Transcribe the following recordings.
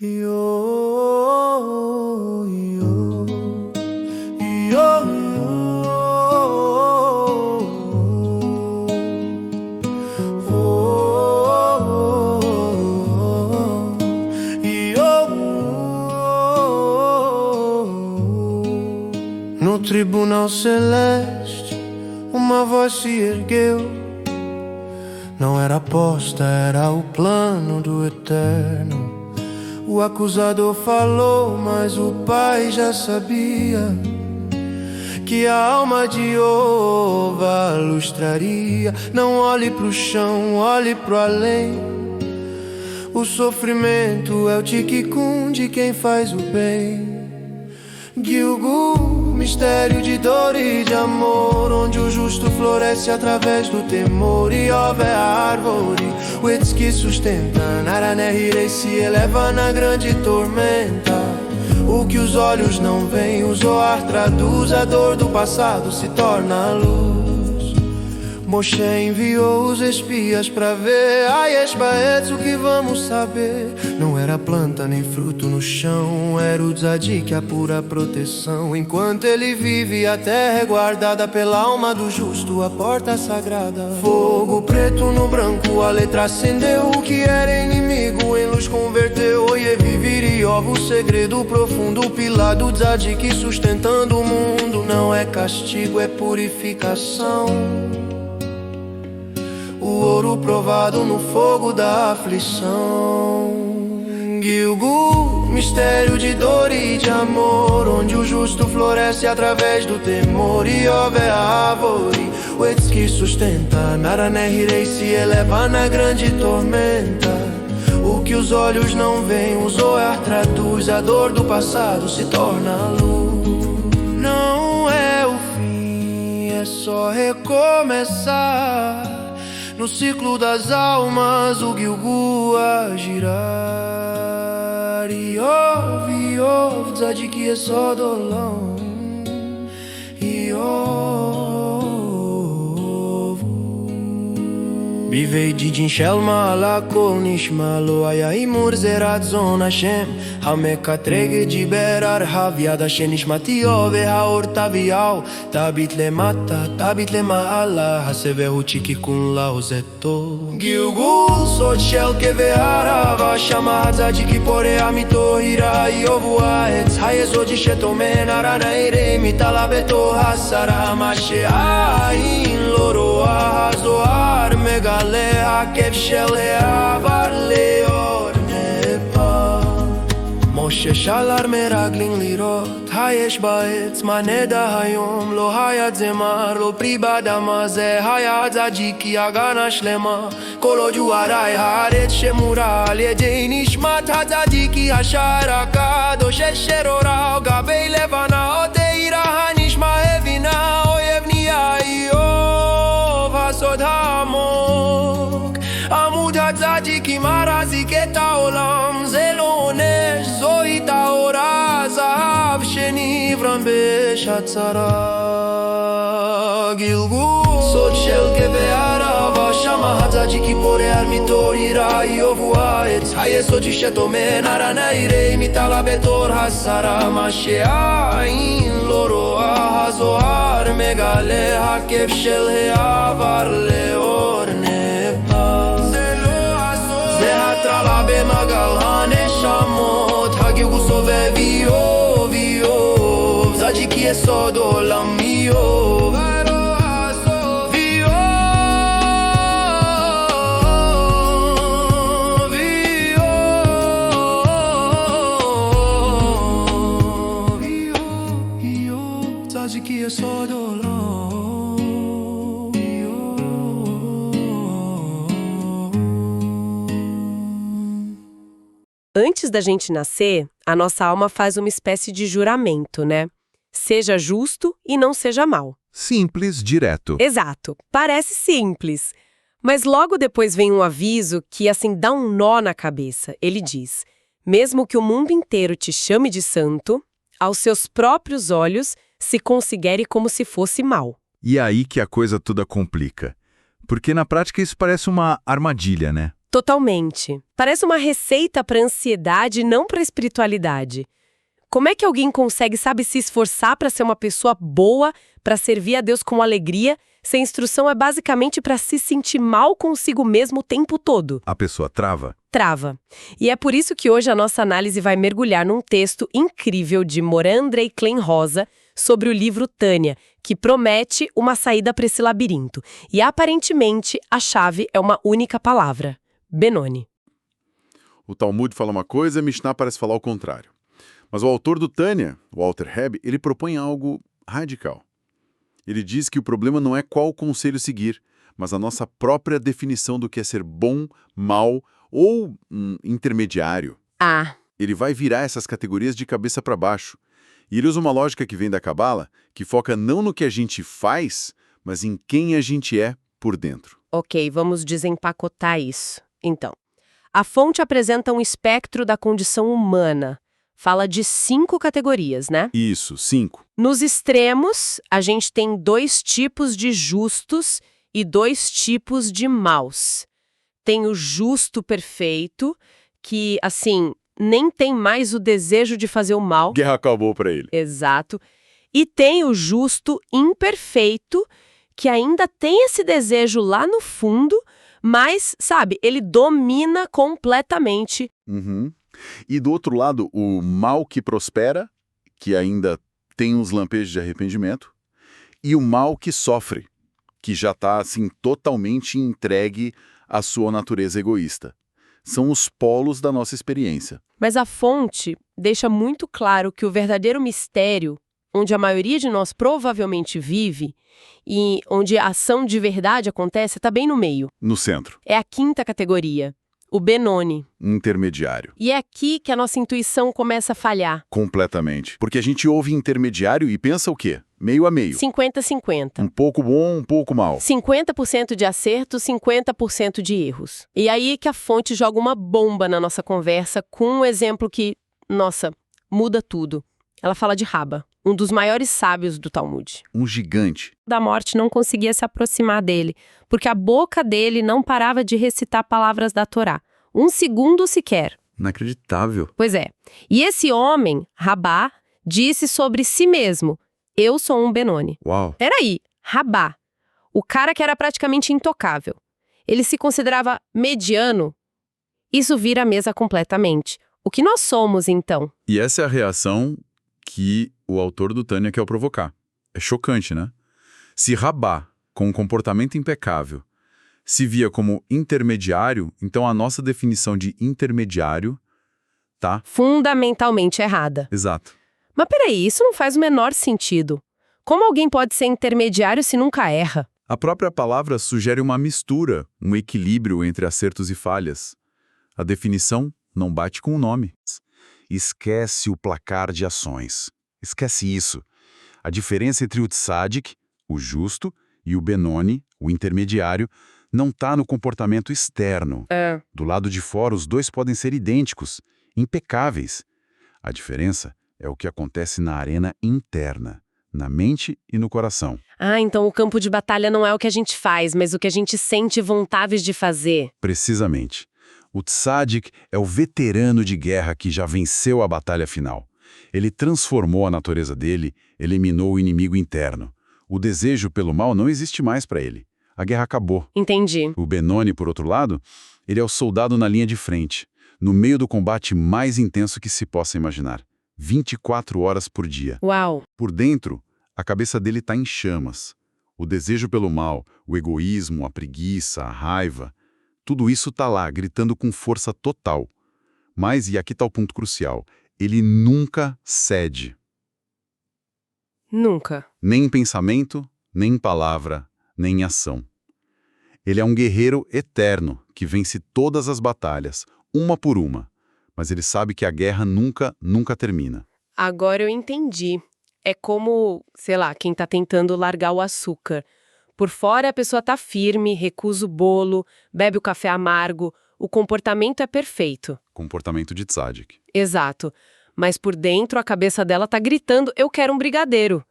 Yo, yo, yo, No tribunal celeste, uma voz se ergueu. Não era aposta, era o plano do eterno. O acusador falou, mas o pai já sabia que a alma de Ova lustraria. Não olhe pro chão, olhe pro além. O sofrimento é o ticicum de quem faz o bem. Gilgul, mistério de dor e de amor, onde o justo floresce através do temor. E Ova é a árvore, o Etz que sustenta. Naranerhirei se eleva na grande tormenta. O que os olhos não veem, o Zohar traduz. A dor do passado se torna a luz. Moshe enviou os espias pra ver. Ayesh Baetz, o que vamos saber? Não era planta nem fruto no chão, era o tzadik, a pura proteção. Enquanto ele vive, a terra é guardada pela alma do justo, a porta sagrada. Fogo preto no branco, a letra acendeu. O que era inimigo em luz converteu. Oye, vivir o segredo profundo, o pilar do tzadik sustentando o mundo. Não é castigo, é purificação. O ouro provado no fogo da aflição. Gilgul, mistério de dor e de amor, onde o justo floresce através do temor. E Ova é a árvore, o Etz que sustenta. Naranerhirei se eleva na grande tormenta. O que os olhos não veem, o Zohar traduz. A dor do passado se torna a luz. Não é o fim, é só recomeçar. No ciclo das almas, o Gilgul a girar. Iov, tzadik é só dolão. Bivei didin shel ma'ala kol nishma lo haya himur zerat zon Hashem המקטרג דיבר הרהב יד שנשמתי והאור תביאו תביט למטה, תביט למעלה הסבהו צ'יקיקון לאו זה טוב גילגול סוד של כאבי הרבה שמה הצדיק פורע מתוהירה יובו העץ היסודי שטומן הרנאירי מתעלה בתו השרה מה שהעין לא רואה הזוהר מגלה הכיף של העבר לאור נפל משה שלל מרגלים לראות היש בעץ מה נדע היום לא היה זמר לא פרי באדמה זה היה צדיקי הגנה שלמה כל עוד הוא הרי הארץ שמורה על ידי נשמת הצדיקי השער הקדוש אשר אורה גבי לבנה עוד תאירה הנשמע הבינה אויב נהיה איוב הסוד העמוק עמוד הצדיקים הרזיק את העולם זה לא עונש זוהי טהורה זהב שנברם בשעת צרה גילגול סוד של כאבי הרבה שמה הצדיק פורע מתוהירה איוב הוא העץ היסודי שטומן הרנאירי מתעלה בתור השרה מה שהעין לא רואה הזוהר מגלה הכיף של העבר לאור נפל זה הטרלה במעגל הנשמות הגילגול סובב איוב איוב צדיק יסוד עולם איוב Antes da gente nascer, a nossa alma faz uma espécie de juramento, né? Seja justo e não seja mal. Simples, direto. Exato. Parece simples. Mas logo depois vem um aviso que, assim, dá um nó na cabeça. Ele diz, mesmo que o mundo inteiro te chame de santo, aos seus próprios olhos se considere como se fosse mal. E é aí que a coisa toda complica. Porque na prática isso parece uma armadilha, né? Totalmente. Parece uma receita para ansiedade e não para espiritualidade. Como é que alguém consegue, sabe, se esforçar para ser uma pessoa boa, para servir a Deus com alegria, se a instrução é basicamente para se sentir mal consigo mesmo o tempo todo? A pessoa trava? Trava. E é por isso que hoje a nossa análise vai mergulhar num texto incrível de Moran Andrei Klein Rosa sobre o livro Tânia, que promete uma saída para esse labirinto. E aparentemente a chave é uma única palavra: Benoni. O Talmud fala uma coisa e a Mishnah parece falar o contrário. Mas o autor do Tânia, Walter Hebb, ele propõe algo radical. Ele diz que o problema não é qual conselho seguir, mas a nossa própria definição do que é ser bom, mal ou intermediário. Ah, Ele vai virar essas categorias de cabeça para baixo. E ele usa uma lógica que vem da Cabala, que foca não no que a gente faz, mas em quem a gente é por dentro. ok, vamos desempacotar isso. Então, a fonte apresenta um espectro da condição humana. Fala de 5 categorias, né? Isso, 5. Nos extremos, a gente tem 2 tipos de justos e 2 tipos de maus. Tem o justo perfeito, que, assim, nem tem mais o desejo de fazer o mal. Guerra acabou para ele. Exato. E tem o justo imperfeito, que ainda tem esse desejo lá no fundo, mas, sabe, ele domina completamente. Uhum. E do outro lado, o mal que prospera, que ainda tem uns lampejos de arrependimento, e o mal que sofre, que já está assim, totalmente entregue à sua natureza egoísta. São os polos da nossa experiência. Mas a fonte deixa muito claro que o verdadeiro mistério, onde a maioria de nós provavelmente vive, e onde a ação de verdade acontece, está bem no meio. No centro, É a 5ª categoria, o Benoni. intermediário. E é aqui que a nossa intuição começa a falhar. Completamente. Porque a gente ouve intermediário e pensa o quê? Meio a meio. 50-50. Um pouco bom, um pouco mal. 50% de acerto, 50% de erros. E aí que a fonte joga uma bomba na nossa conversa com um exemplo que, nossa, muda tudo. Ela fala de Raba, um dos maiores sábios do Talmud. Um gigante. Da morte não conseguia se aproximar dele, porque a boca dele não parava de recitar palavras da Torá. 1 segundo sequer. Inacreditável. Pois é. E esse homem, Rabá, disse sobre si mesmo: eu sou um Benoni. Uau. Peraí, Rabá, o cara que era praticamente intocável. Ele se considerava mediano? Isso vira a mesa completamente. O que nós somos, então? E essa é a reação que o autor do Tânia quer provocar. É chocante, né? Se Rabá, com um comportamento impecável, se via como intermediário, então a nossa definição de intermediário tá... Fundamentalmente errada. Exato. Mas peraí, isso não faz o menor sentido. Como alguém pode ser intermediário se nunca erra? A própria palavra sugere uma mistura, um equilíbrio entre acertos e falhas. A definição não bate com o nome. Esquece o placar de ações. Esquece isso. A diferença entre o tzadik, o justo, e o Benoni, o intermediário, não está no comportamento externo. Do lado de fora, os dois podem ser idênticos, impecáveis. A diferença é o que acontece na arena interna, na mente e no coração. Ah, então o campo de batalha não é o que a gente faz, mas o que a gente sente vontade de fazer. Precisamente. O tzadik é o veterano de guerra que já venceu a batalha final. Ele transformou a natureza dele, eliminou o inimigo interno. O desejo pelo mal não existe mais para ele. A guerra acabou. Entendi. O Benoni, por outro lado, ele é o soldado na linha de frente, no meio do combate mais intenso que se possa imaginar. 24 horas por dia. Uau. Por dentro, a cabeça dele está em chamas. O desejo pelo mal, o egoísmo, a preguiça, a raiva, tudo isso está lá, gritando com força total. Mas, e aqui está o ponto crucial, ele nunca cede. Nunca. Nem em pensamento, nem em palavra, nem em ação. Ele é um guerreiro eterno, que vence todas as batalhas, uma por uma. Mas ele sabe que a guerra nunca termina. Agora eu entendi. É como, sei lá, quem tá tentando largar o açúcar. Por fora a pessoa tá firme, recusa o bolo, bebe o café amargo, o comportamento é perfeito. Comportamento de tzadik. Exato. Mas por dentro a cabeça dela tá gritando, eu quero um brigadeiro.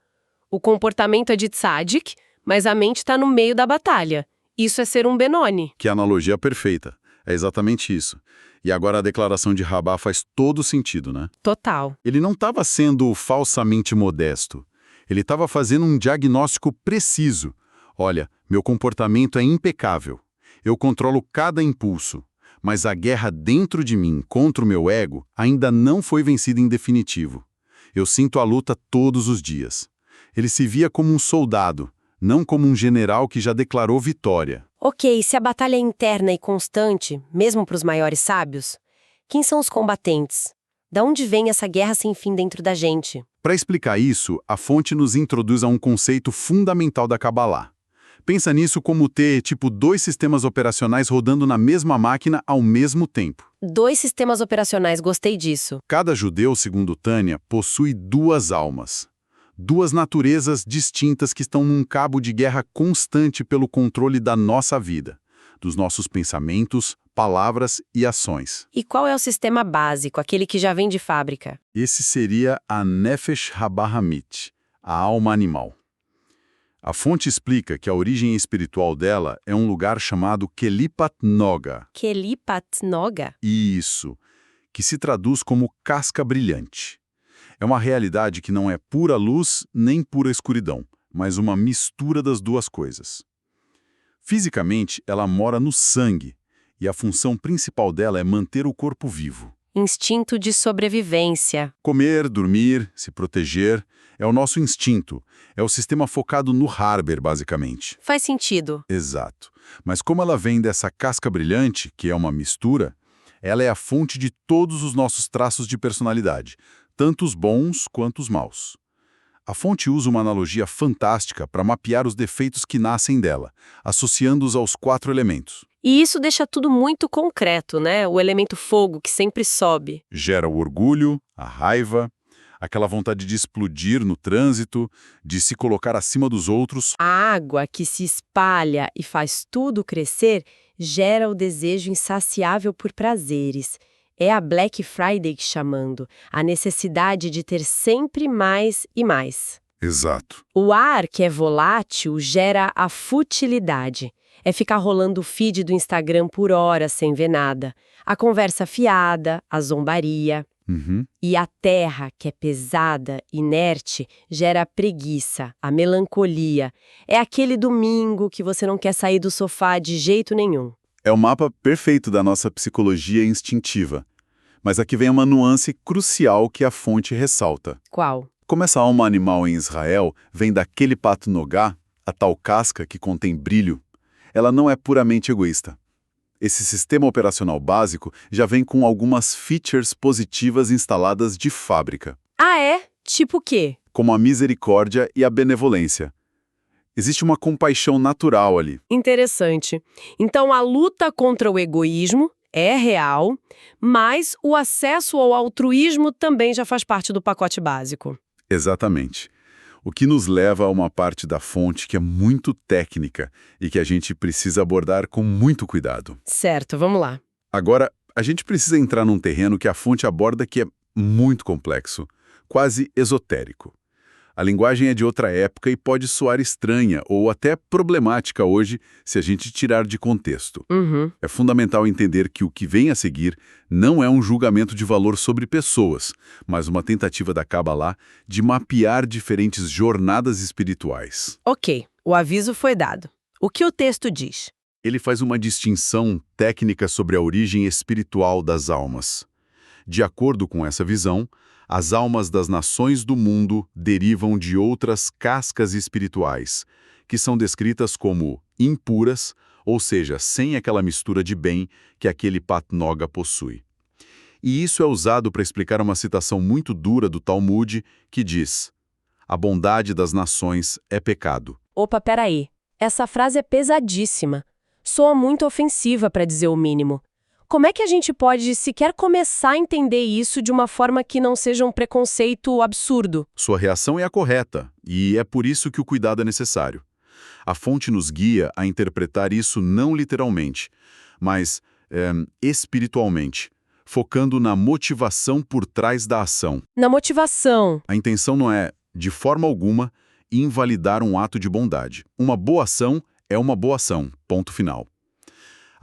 O comportamento é de tzadik, mas a mente tá no meio da batalha. Isso é ser um Benoni. Que analogia perfeita. É exatamente isso. E agora a declaração de Rabbah faz todo sentido, né? Total. Ele não estava sendo falsamente modesto. Ele estava fazendo um diagnóstico preciso. Olha, meu comportamento é impecável. Eu controlo cada impulso. Mas a guerra dentro de mim contra o meu ego ainda não foi vencida em definitivo. Eu sinto a luta todos os dias. Ele se via como um soldado, não como um general que já declarou vitória. Ok, se a batalha é interna e constante, mesmo para os maiores sábios, quem são os combatentes? Da onde vem essa guerra sem fim dentro da gente? Para explicar isso, a fonte nos introduz a um conceito fundamental da Kabbalah. Pensa nisso como ter, tipo, 2 sistemas operacionais rodando na mesma máquina ao mesmo tempo. 2 sistemas operacionais, gostei disso. Cada judeu, segundo Tânia, possui 2 almas. 2 naturezas distintas que estão num cabo de guerra constante pelo controle da nossa vida, dos nossos pensamentos, palavras e ações. E qual é o sistema básico, aquele que já vem de fábrica? Esse seria a Nefesh Habahamit, a alma animal. A fonte explica que a origem espiritual dela é um lugar chamado Kelipat Noga. Kelipat Noga? Isso, que se traduz como casca brilhante. É uma realidade que não é pura luz nem pura escuridão, mas uma mistura das 2 coisas. Fisicamente, ela mora no sangue, e a função principal dela é manter o corpo vivo. Instinto de sobrevivência. Comer, dormir, se proteger, é o nosso instinto. É o sistema focado no Harber, basicamente. Faz sentido. Exato. Mas como ela vem dessa casca brilhante, que é uma mistura, ela é a fonte de todos os nossos traços de personalidade, tanto os bons quanto os maus. A fonte usa uma analogia fantástica para mapear os defeitos que nascem dela, associando-os aos 4 elementos. E isso deixa tudo muito concreto, né? O elemento fogo que sempre sobe. Gera o orgulho, a raiva, aquela vontade de explodir no trânsito, de se colocar acima dos outros. A água que se espalha e faz tudo crescer gera o desejo insaciável por prazeres. É a Black Friday chamando, a necessidade de ter sempre mais e mais. Exato. O ar, que é volátil, gera a futilidade. É ficar rolando o feed do Instagram por horas sem ver nada. A conversa fiada, a zombaria. E a terra, que é pesada, inerte, gera a preguiça, a melancolia. É aquele domingo que você não quer sair do sofá de jeito nenhum. É o mapa perfeito da nossa psicologia instintiva. Mas aqui vem uma nuance crucial que a fonte ressalta. Qual? Como essa alma animal em Israel vem daquele pato nogá, a tal casca que contém brilho, ela não é puramente egoísta. Esse sistema operacional básico já vem com algumas features positivas instaladas de fábrica, Ah, é? Tipo o quê? como a misericórdia e a benevolência. Existe uma compaixão natural ali. Interessante. Então a luta contra o egoísmo é real, mas o acesso ao altruísmo também já faz parte do pacote básico. Exatamente. O que nos leva a uma parte da fonte que é muito técnica e que a gente precisa abordar com muito cuidado. Certo, vamos lá. Agora, a gente precisa entrar num terreno que a fonte aborda que é muito complexo, quase esotérico. A linguagem é de outra época e pode soar estranha ou até problemática hoje se a gente tirar de contexto. Uhum. É fundamental entender que o que vem a seguir não é um julgamento de valor sobre pessoas, mas uma tentativa da Kabbalah de mapear diferentes jornadas espirituais. Ok, o aviso foi dado. O que o texto diz? Ele faz uma distinção técnica sobre a origem espiritual das almas. De acordo com essa visão, as almas das nações do mundo derivam de outras cascas espirituais, que são descritas como impuras, ou seja, sem aquela mistura de bem que aquele Patnoga possui. E isso é usado para explicar uma citação muito dura do Talmud, que diz: a bondade das nações é pecado. Opa, peraí. Essa frase é pesadíssima. Soa muito ofensiva, para dizer o mínimo. Como é que a gente pode sequer começar a entender isso de uma forma que não seja um preconceito absurdo? Sua reação é a correta, e é por isso que o cuidado é necessário. A fonte nos guia a interpretar isso não literalmente, mas espiritualmente, focando na motivação por trás da ação. Na motivação. A intenção não é, de forma alguma, invalidar um ato de bondade. Uma boa ação é uma boa ação, ponto final.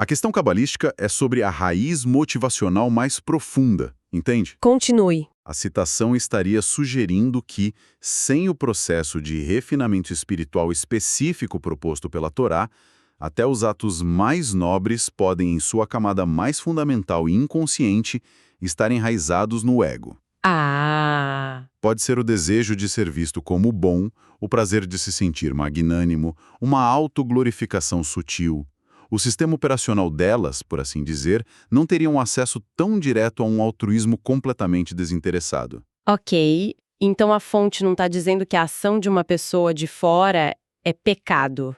A questão cabalística é sobre a raiz motivacional mais profunda, entende? Continue. A citação estaria sugerindo que, sem o processo de refinamento espiritual específico proposto pela Torá, até os atos mais nobres podem, em sua camada mais fundamental e inconsciente, estar enraizados no ego. Ah! Pode ser o desejo de ser visto como bom, o prazer de se sentir magnânimo, uma autoglorificação sutil. O sistema operacional delas, por assim dizer, não teria um acesso tão direto a um altruísmo completamente desinteressado. Ok, então a fonte não está dizendo que a ação de uma pessoa de fora é pecado.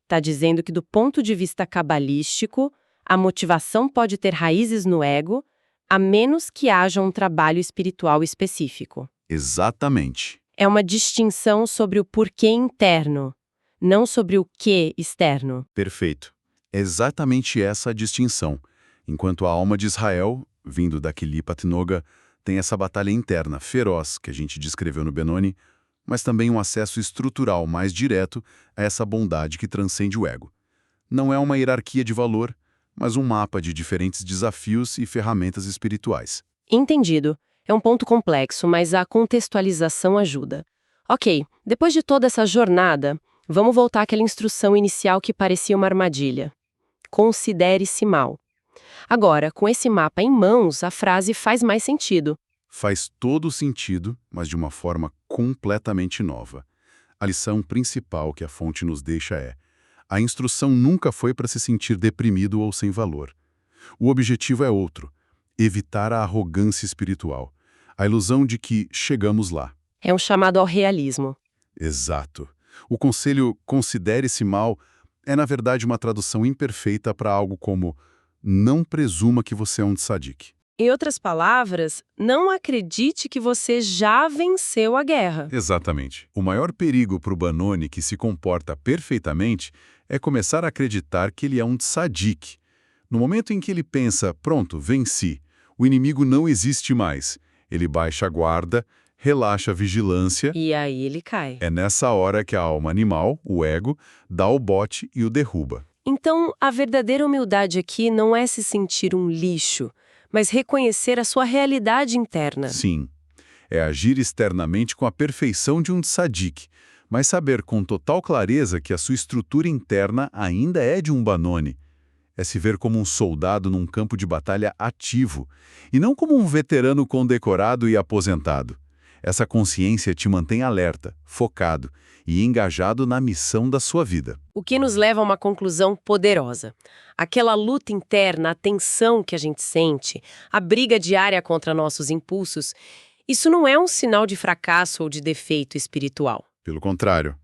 Está dizendo que, do ponto de vista cabalístico, a motivação pode ter raízes no ego, a menos que haja um trabalho espiritual específico. Exatamente. É uma distinção sobre o porquê interno, não sobre o que externo. Perfeito. É exatamente essa a distinção. Enquanto a alma de Israel, vindo da Kilipat Noga, tem essa batalha interna feroz que a gente descreveu no Benoni, mas também um acesso estrutural mais direto a essa bondade que transcende o ego. Não é uma hierarquia de valor, mas um mapa de diferentes desafios e ferramentas espirituais. Entendido. É um ponto complexo, mas a contextualização ajuda. Ok, depois de toda essa jornada, vamos voltar àquela instrução inicial que parecia uma armadilha. Considere-se mal. Agora, com esse mapa em mãos, a frase faz mais sentido. Faz todo sentido, mas de uma forma completamente nova. A lição principal que a fonte nos deixa é: a instrução nunca foi para se sentir deprimido ou sem valor. O objetivo é outro: evitar a arrogância espiritual, a ilusão de que chegamos lá. É um chamado ao realismo. Exato. O conselho "considere-se mal" é, na verdade, uma tradução imperfeita para algo como "não presuma que você é um tzadik". Em outras palavras, não acredite que você já venceu a guerra. Exatamente. O maior perigo para o Benoni que se comporta perfeitamente é começar a acreditar que ele é um tzadik. No momento em que ele pensa, pronto, venci, o inimigo não existe mais, ele baixa a guarda, relaxa a vigilância. E aí ele cai. É nessa hora que a alma animal, o ego, dá o bote e o derruba. Então, a verdadeira humildade aqui não é se sentir um lixo, mas reconhecer a sua realidade interna. Sim. É agir externamente com a perfeição de um tzadik, mas saber com total clareza que a sua estrutura interna ainda é de um Benoni. É se ver como um soldado num campo de batalha ativo, e não como um veterano condecorado e aposentado. Essa consciência te mantém alerta, focado e engajado na missão da sua vida. O que nos leva a uma conclusão poderosa. Aquela luta interna, a tensão que a gente sente, a briga diária contra nossos impulsos, isso não é um sinal de fracasso ou de defeito espiritual. Pelo contrário,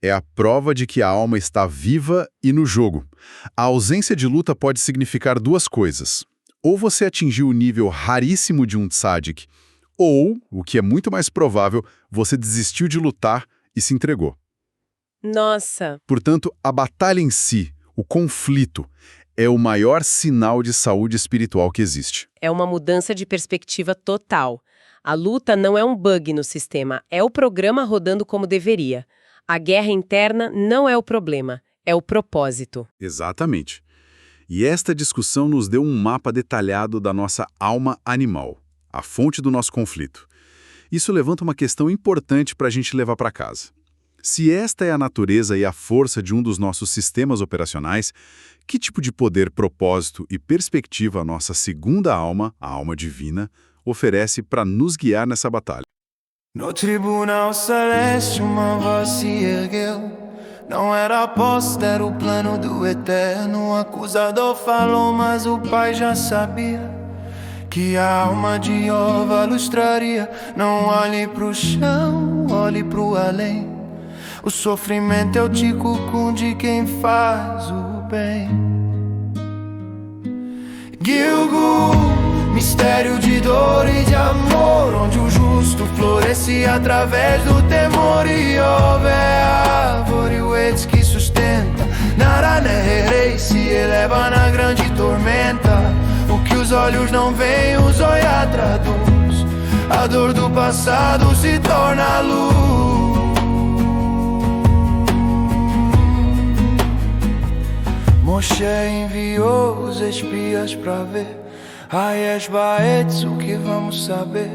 é a prova de que a alma está viva e no jogo. A ausência de luta pode significar duas coisas. Ou você atingiu o nível raríssimo de um tzadik, ou, o que é muito mais provável, você desistiu de lutar e se entregou. Nossa! Portanto, a batalha em si, o conflito, é o maior sinal de saúde espiritual que existe. É uma mudança de perspectiva total. A luta não é um bug no sistema, é o programa rodando como deveria. A guerra interna não é o problema, é o propósito. Exatamente. E esta discussão nos deu um mapa detalhado da nossa alma animal, a fonte do nosso conflito. Isso levanta uma questão importante para a gente levar para casa. Se esta é a natureza e a força de um dos nossos sistemas operacionais, que tipo de poder, propósito e perspectiva a nossa segunda alma, a alma divina, oferece para nos guiar nessa batalha? No tribunal celeste uma voz se ergueu. Não era aposta, era o plano do eterno. O acusador falou, mas o pai já sabia que a alma de Jeová lustraria. Não olhe pro chão, olhe pro além. O sofrimento é o ticucum de quem faz o bem. Gilgul, mistério de dor e de amor, onde o justo floresce através do temor. E houve a árvore, o Etz que sustenta. Naranerei se eleva na grande tormenta. O que os olhos não veem, os olhar traduz. A dor do passado se torna luz. Moshe enviou os espias pra ver Hayesh Baetz, o que vamos saber?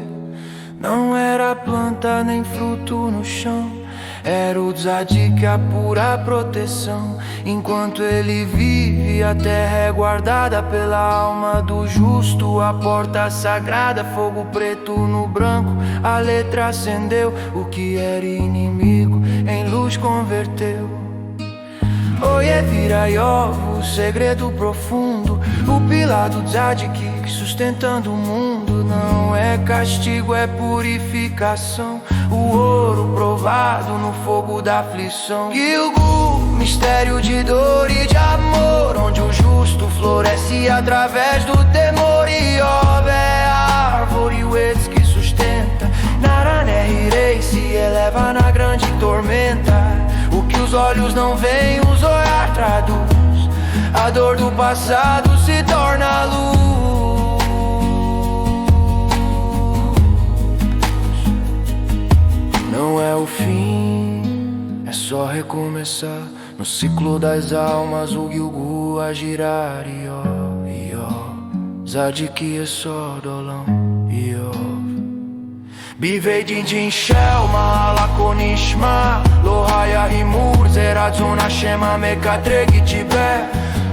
Não era planta nem fruto no chão, era o tzadik, a pura proteção. Enquanto ele vive, a terra é guardada pela alma do justo. A porta sagrada, fogo preto no branco, a letra acendeu. O que era inimigo em luz converteu. Oye Virayov, o segredo profundo, o pilar do tzadik sustentando o mundo. Não é castigo, é purificação, o ouro provado no fogo da aflição. Gilgul, mistério de dor e de amor, onde o justo floresce através do temor. Iov é a árvore, o ex que sustenta. Narané Hirei se eleva na grande tormenta. O que os olhos não veem, os olhar traduz. A dor do passado se torna luz. Não é o fim, é só recomeçar. No ciclo das almas o Gilgul a girar. Tzadik é só dolão. Bivei din shel, mahala konishma, lo haya himur, zeratzon Hashem המקטרג יתשיבר.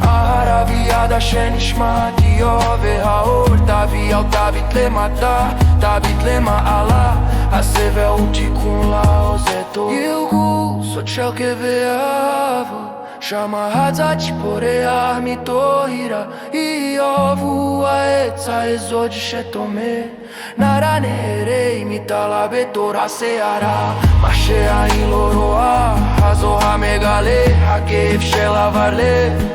הערבייה שנשמע תיוב והאור תביא אל תביט למטה, תביט למעלה, הסבל הוא תיקון לעוזתו. גילגול, סוד של כאבי אהבה, שמה הצד פורח מטוהרה. איוב הוא העץ האזוד שתומר, נרא נהרי מתעלה בתור הסערה. מה שהעין לא רואה, הזו המגלה, הכאב של עבר לב.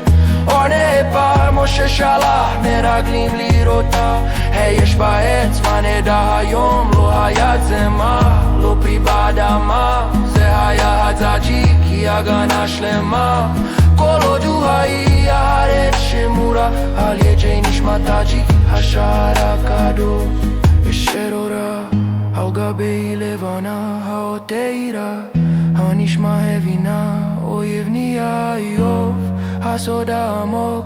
אור נהפר, משה שלח מרגלים לראותה. יש בעץ, מה נדע היום, לא היה צמח, לא פרי באדמה. זה היה הצדיק, היא הגנה שלמה. כל עוד הוא היה הארץ שמורה, על ידי נשמת הצדיק, השער הקדוש. אשר אורה על גבי לבנה, האותירה, הנשמע הבינה, אויב נהיה איוב, הסוד העמוק.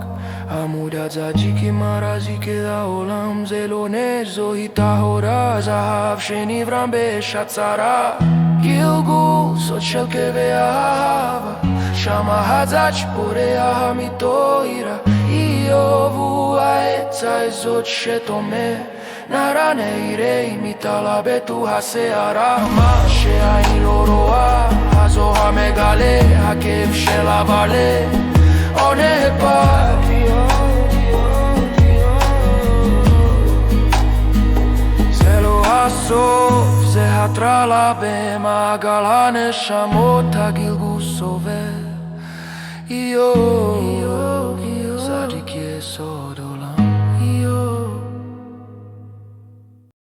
עמוד הצדיק מרזיק את העולם, זה לא נס, זוהי טהורה, זהב שנברם בשעת צרה. גילגול, סוד של כאבי אהבה, שמה הצדיק פורח מטוהרה. איוב הוא העץ האזוד שתומר, נרא נהרי מתעלה בתור הסערה. מה שהעין לא רואה, הזו המגלה, הכאב של עבר לב. אור נהפר, זה לא הסוף, זה הטרלה במעגל הנשמות. הגלגול סובל.